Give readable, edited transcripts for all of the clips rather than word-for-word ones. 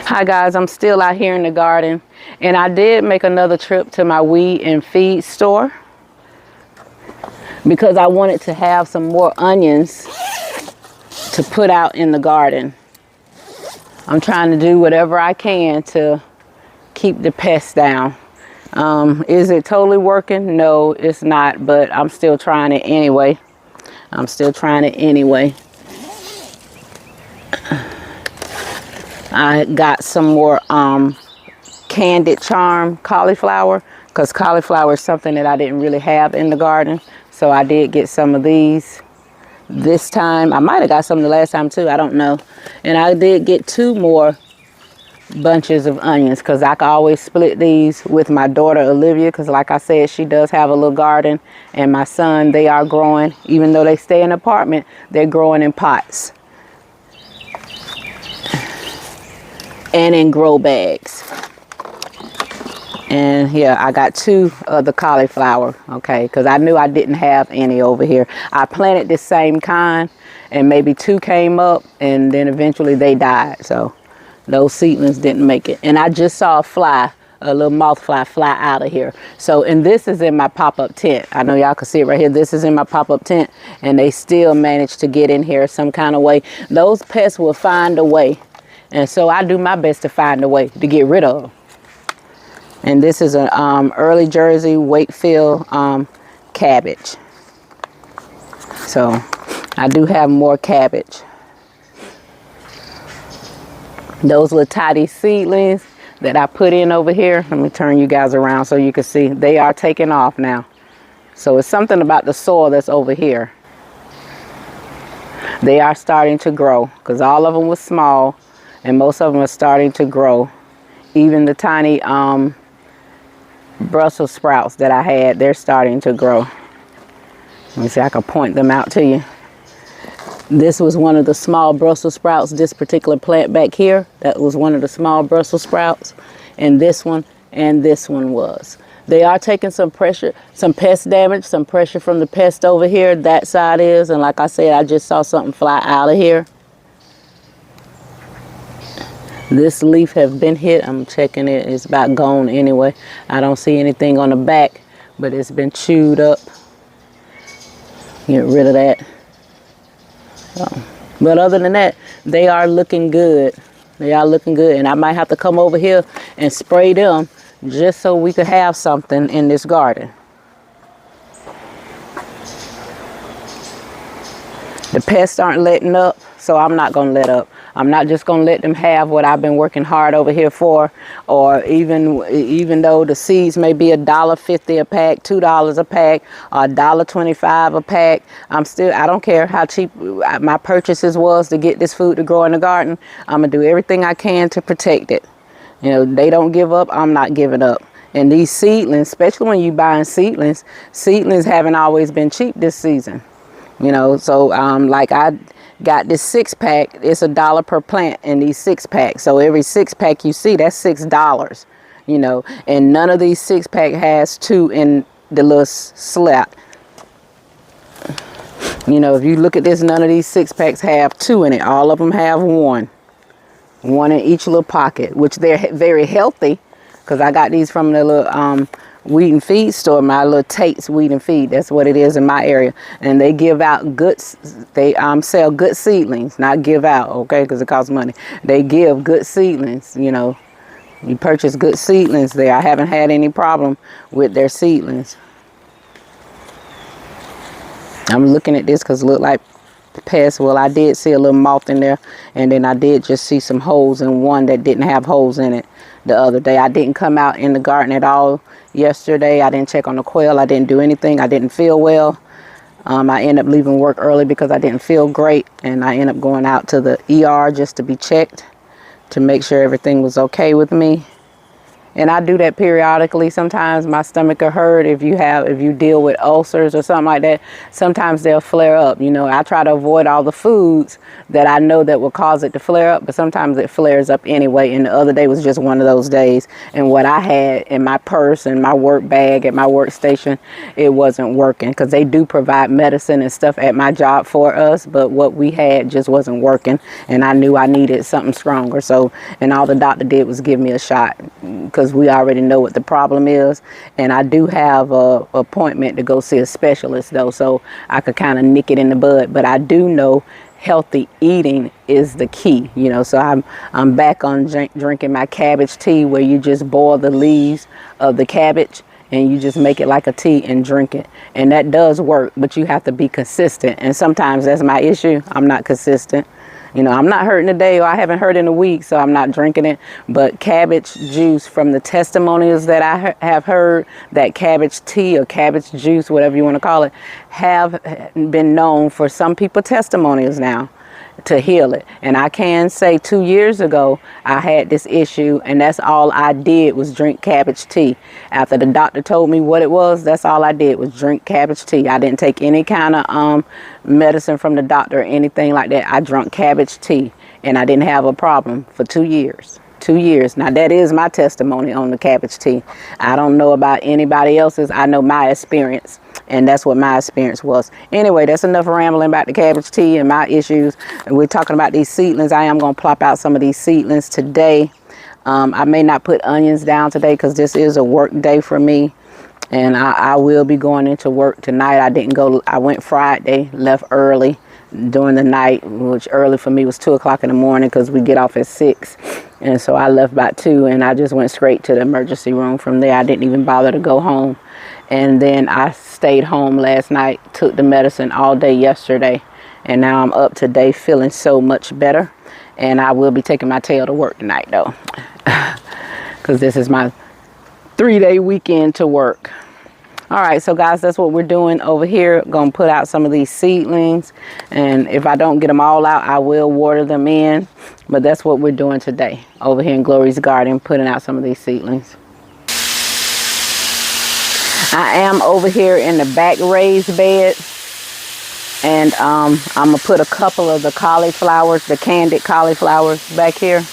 Hi guys, I'm still out here in the garden, and I did make another trip to my weed and feed store because I wanted to have some more onions to put out in the garden. I'm trying to do whatever I can to keep the pests down. Is it totally working? No, it's not, but I'm still trying it anyway. I got some more Candied Charm cauliflower, because cauliflower is something that I didn't really have in the garden. So I did get some of these this time. I might have got some the last time too, I don't know. And I did get 2 more bunches of onions, because I can always split these with my daughter Olivia, because like I said, she does have a little garden, and my son, they are growing. Even though they stay in an apartment, they're growing in pots and in grow bags. And here I got 2 of the cauliflower, okay, because I knew I didn't have any over here. I planted the same kind, and maybe 2 came up, and then eventually they died. So those seedlings didn't make it. And I just saw a fly, a little moth fly out of here. So, and this is in my pop-up tent. I know y'all can see it right here. This is in my pop-up tent, and they still managed to get in here some kind of way. Those pests will find a way. And so I do my best to find a way to get rid of them. And this is an early Jersey Wakefield cabbage. So I do have more cabbage. Those little tiny seedlings that I put in over here, let me turn you guys around so you can see, they are taking off now. So it's something about the soil that's over here. They are starting to grow, because all of them were small, and most of them are starting to grow. Even the tiny Brussels sprouts that I had, they're starting to grow. Let me see, I can point them out to you. This was one of the small Brussels sprouts, this particular plant back here. That was one of the small Brussels sprouts. And this one was. They are taking some pressure, some pest damage, some pressure from the pest over here. That side is, and like I said, I just saw something fly out of here. This leaf have been hit. I'm checking it. It's about gone anyway. I don't see anything on the back, but it's been chewed up. Get rid of that. But other than that, they are looking good. They are looking good. And I might have to come over here and spray them just so we could have something in this garden. The pests aren't letting up, so I'm not going to let up. I'm not just going to let them have what I've been working hard over here for, or even though the seeds may be $1.50 a pack, $2 a pack, or $1.25 a pack. I don't care how cheap my purchases was to get this food to grow in the garden. I'm going to do everything I can to protect it. You know, they don't give up, I'm not giving up. And these seedlings, especially when you buying seedlings haven't always been cheap this season. You know, so like I got this 6-pack. It's $1 per plant in these 6-packs. So every 6-pack you see, that's $6. You know, and none of these 6-pack has 2 in the little slot. You know, if you look at this, none of these 6-packs have 2 in it. All of them have 1 in each little pocket, which they're very healthy, because I got these from the little weed and feed store, my little Tate's Weed and Feed. That's what it is in my area. And they give out they sell good seedlings, not give out, okay, because it costs money. They give good seedlings. You know, you purchase good seedlings there. I haven't had any problem with their seedlings. I'm looking at this because it looked like pests. Well, I did see a little moth in there, and then I did just see some holes in one that didn't have holes in it the other day. I didn't come out in the garden at all yesterday. I didn't check on the quail. I didn't do anything. I didn't feel well. I ended up leaving work early because I didn't feel great, and I ended up going out to the ER just to be checked to make sure everything was okay with me. And I do that periodically. Sometimes my stomach will hurt if you deal with ulcers or something like that. Sometimes they'll flare up. You know, I try to avoid all the foods that I know that will cause it to flare up, but sometimes it flares up anyway. And the other day was just one of those days. And what I had in my purse and my work bag at my workstation, it wasn't working, because they do provide medicine and stuff at my job for us, but what we had just wasn't working, and I knew I needed something stronger. So, and all the doctor did was give me a shot, because we already know what the problem is. And I do have a appointment to go see a specialist though, so I could kind of nick it in the bud. But I do know healthy eating is the key, you know. So I'm back on drinking my cabbage tea, where you just boil the leaves of the cabbage and you just make it like a tea and drink it. And that does work, but you have to be consistent. And sometimes that's my issue. I'm not consistent. You know, I'm not hurting today, or I haven't hurt in a week, so I'm not drinking it. But cabbage juice, from the testimonials that I have heard, that cabbage tea or cabbage juice, whatever you want to call it, have been known for some people testimonials now to heal it. And I can say 2 years ago I had this issue, and that's all I did was drink cabbage tea. After the doctor told me what it was, that's all I did was drink cabbage tea. I didn't take any kind of medicine from the doctor or anything like that. I drank cabbage tea, and I didn't have a problem for 2 years. 2 years. Now that is my testimony on the cabbage tea. I don't know about anybody else's. I know my experience, and that's what my experience was. Anyway, that's enough rambling about the cabbage tea and my issues. And we're talking about these seedlings. I am going to plop out some of these seedlings today. I may not put onions down today, because this is a work day for me, and I will be going into work tonight. I went Friday, left early during the night, which early for me was 2 o'clock in the morning, because we get off at 6. And so I left about 2, and I just went straight to the emergency room from there. I didn't even bother to go home. And then I stayed home last night, took the medicine all day yesterday, and now I'm up today feeling so much better. And I will be taking my tail to work tonight though, because this is my 3-day weekend to work. All right, so guys, that's what we're doing over here. Gonna put out some of these seedlings, and if I don't get them all out, I will water them in. But that's what we're doing today over here in Glory's Garden, putting out some of these seedlings. I am over here in the back raised bed, and I'm gonna put a couple of the cauliflowers, the candied cauliflowers, back here.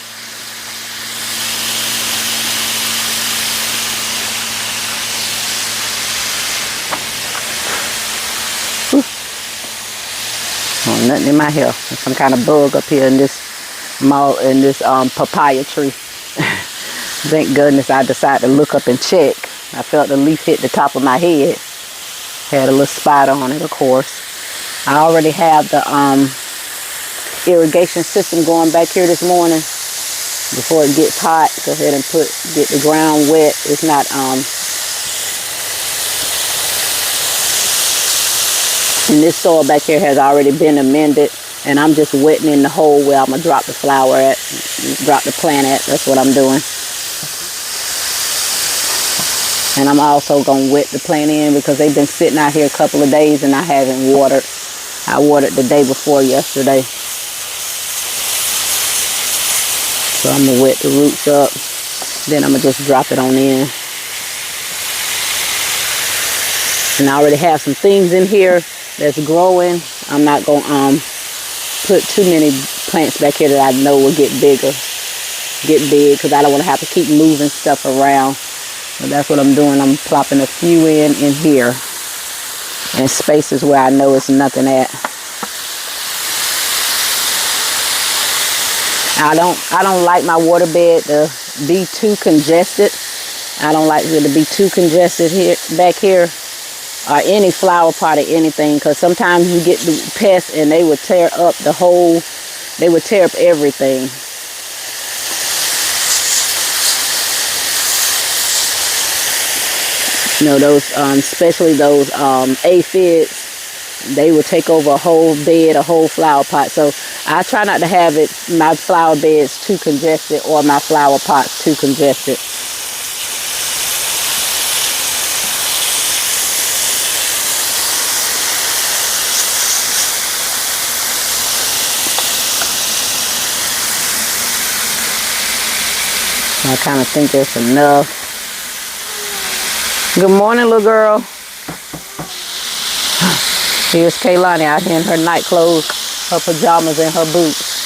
Oh, nothing in my hair. There's some kind of bug up here in this papaya tree. Thank goodness I decided to look up and check. I felt the leaf hit the top of my head. Had a little spot on it, of course. I already have the irrigation system going back here this morning. Before it gets hot, go ahead and get the ground wet. It's not and this soil back here has already been amended, and I'm just wetting in the hole where I'm gonna drop the flower at, drop the plant at. That's what I'm doing. And I'm also gonna wet the plant in, because they've been sitting out here a couple of days and I haven't watered. I watered the day before yesterday. So I'm gonna wet the roots up, then I'm gonna just drop it on in. And I already have some things in here that's growing. I'm not going to put too many plants back here that I know will get big, because I don't want to have to keep moving stuff around. So that's what I'm doing. I'm plopping a few in here, in spaces where I know it's nothing at. I don't like my water bed to be too congested. I don't like it to be too congested back here. Or any flower pot or anything, because sometimes you get the pests and they would tear up they would tear up everything. You know, those especially those aphids, they will take over a whole bed, a whole flower pot. So I try not to have my flower beds too congested, or my flower pots too congested. I kind of think that's enough. Good morning, little girl. Here's Kaylani out here in her night clothes, her pajamas, and her boots.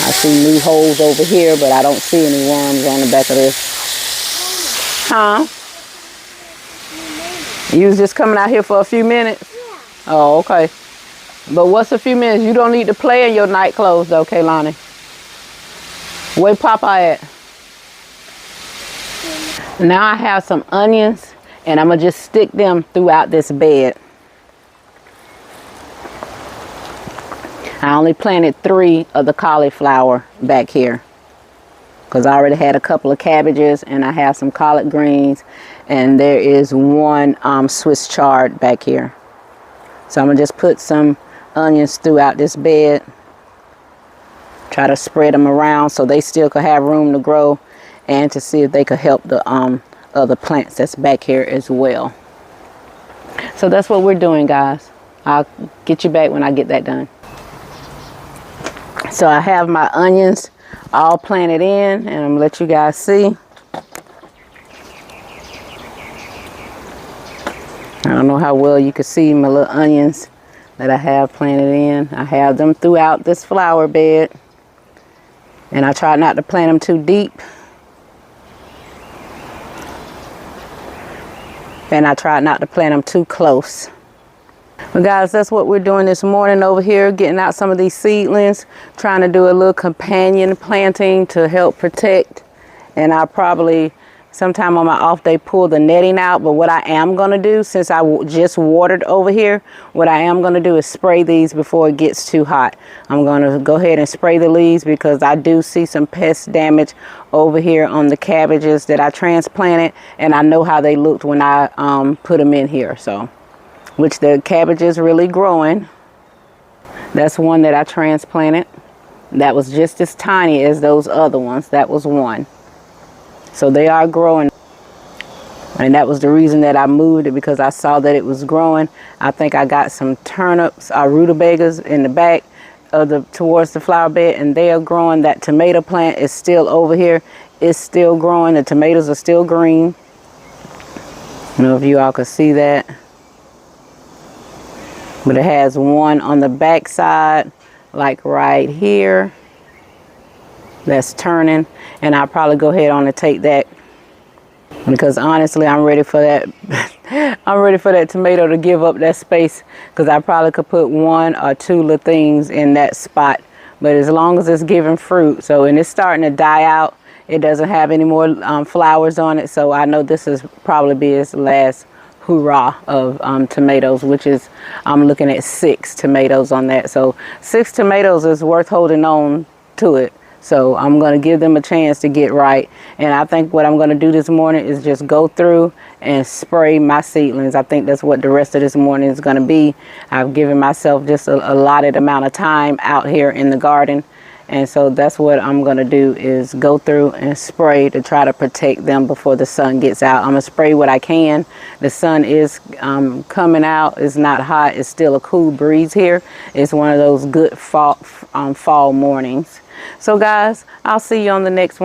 I see new holes over here, but I don't see any worms on the back of this. Huh? You was just coming out here for a few minutes? Yeah. Oh, okay. But what's a few minutes? You don't need to play in your night clothes, though, Kaylani. Where Papa at? Now I have some onions, and I'm going to just stick them throughout this bed. I only planted 3 of the cauliflower back here because I already had a couple of cabbages, and I have some collard greens, and there is 1 Swiss chard back here. So I'm going to just put some onions throughout this bed. Try to spread them around so they still could have room to grow, and to see if they could help the other plants that's back here as well. So that's what we're doing, guys. I'll get you back when I get that done. So I have my onions all planted in, and I'm gonna let you guys see. I don't know how well you can see my little onions that I have planted in. I have them throughout this flower bed, and I try not to plant them too deep. And I try not to plant them too close. But guys, that's what we're doing this morning over here, getting out some of these seedlings, trying to do a little companion planting to help protect. And I'll probably sometime on my off day pull the netting out. But what I am going to do, since I just watered over here, what I am going to do is spray these before it gets too hot. I'm going to go ahead and spray the leaves because I do see some pest damage over here on the cabbages that I transplanted, and I know how they looked when I put them in here. So, which the cabbage is really growing. That's one that I transplanted. That was just as tiny as those other ones. That was one. So they are growing. And that was the reason that I moved it, because I saw that it was growing. I think I got some turnips or rutabagas in the back of towards the flower bed, and they are growing. That tomato plant is still over here. It's still growing. The tomatoes are still green. I don't know if you all can see that. But it has one on the back side, like right here, that's turning. And I'll probably go ahead on and take that, because honestly, I'm ready for that. I'm ready for that tomato to give up that space, because I probably could put 1 or 2 little things in that spot. But as long as it's giving fruit, so, and it's starting to die out, it doesn't have any more flowers on it. So I know this is probably be its last hurrah of tomatoes, which is, I'm looking at 6 tomatoes on that. So 6 tomatoes is worth holding on to it. So I'm going to give them a chance to get right. And I think what I'm going to do this morning is just go through and spray my seedlings. I think that's what the rest of this morning is going to be. I've given myself just a allotted amount of time out here in the garden. And so that's what I'm going to do, is go through and spray to try to protect them before the sun gets out. I'm going to spray what I can. The sun is coming out. It's not hot. It's still a cool breeze here. It's one of those good fall mornings. So guys, I'll see you on the next one.